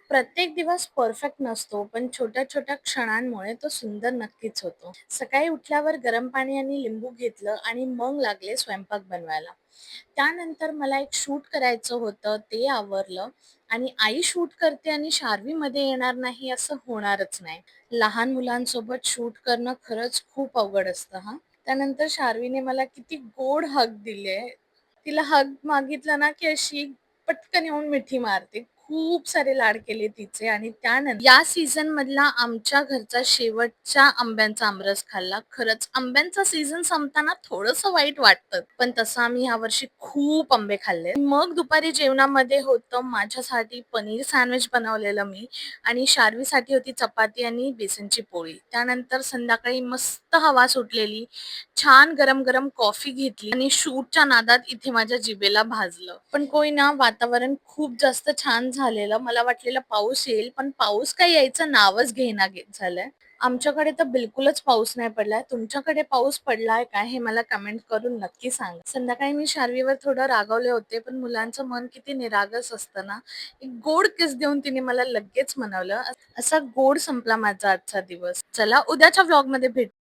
प्रत्येक दिवस परफेक्ट नसतो, पण छोट्या-छोट्या क्षणांमुळे तो सुंदर नक्कीच होतो. सकाळी उठल्यावर गरम पाणी आणि लिंबू घेतलं आणि मग लागले स्वयंपाक बनवायला. त्यानंतर मला एक शूट करायचं होतं, ते आवरलं आणि आई शूट करते आणि शार्वीमध्ये येणार नाही असं होणारच नाही. लहान मुलांसोबत शूट करणं खरंच खूप अवघड असतं हां. त्यानंतर शार्वीने मला किती गोड हग दिले. तिला हग मागितला ना, की अशी पटकन येऊन मिठी मारते. खूप सारे लाड केले तिचे आणि त्यानंतर या सीझनमधला आमच्या घरचा शेवटच्या आंब्यांचा आमरस खाल्ला. खरंच आंब्यांचा सीझन संपताना थोडंसं वाईट वाटतं. पण तसं आम्ही यावर्षी खूप आंबे खाल्ले. मग दुपारी जेवणामध्ये होतं माझ्यासाठी पनीर सँडविच बनवलेलं मी आणि शार्वीसाठी होती चपाती आणि बेसनची पोळी. त्यानंतर संध्याकाळी मस्त हवा सुटलेली. छान गरम-गरम कॉफी घेतली आणि शूटच्या नादात इथे माझ्या जिभेला भाजलं. पण कोई ना वातावरण खूप जास्त छान झालेलं. मला वाटलेलं पाऊस येईल, पण पाऊस काही यायचं नावच झालंय. आमच्याकडे तर बिलकुलच पाऊस नाही पडलाय. तुमच्याकडे पाऊस पडलाय का? हे मला कमेंट करून नक्की सांगा. संध्याकाळी मी शार्वीवर थोडं रागावले होते, पण मुलांचं मन किती निरागस असतं ना. एक गोड किस देऊन तिने मला लगेच मनवलं. असा गोड संपला माझा आजचा दिवस. चला उद्याच्या व्लॉगमध्ये भेटू.